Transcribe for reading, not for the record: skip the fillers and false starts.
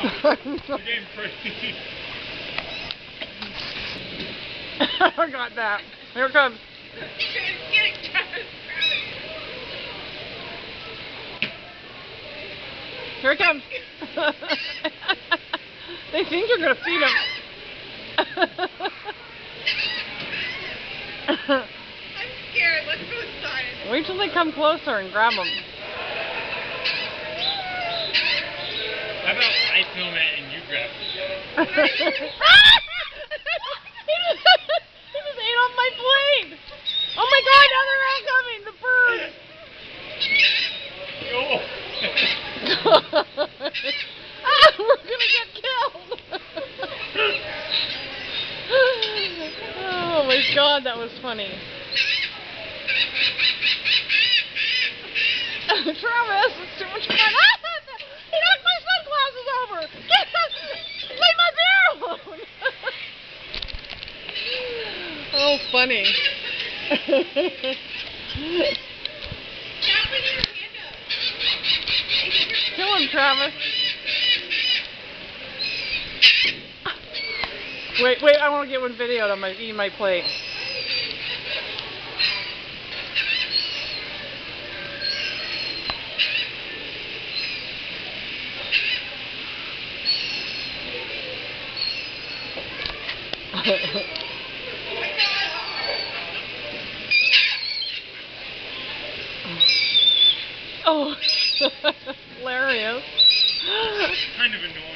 You're getting pretty. I got that. Here it comes. Here it comes. They think you're going to feed him. I'm scared. Let's go inside. Wait till they come closer and grab them. How about I film it and you grab it? He just ate off my plate. Oh my God, now they're all coming, the birds. We're gonna get killed. Oh my God, that was funny. Travis, it's too much fun. He knocked my sunglasses over. Leave my beer alone. Oh, funny. Kill him, Travis. Wait, I want to get one video of my eating my plate. Oh, hilarious. kind of annoying.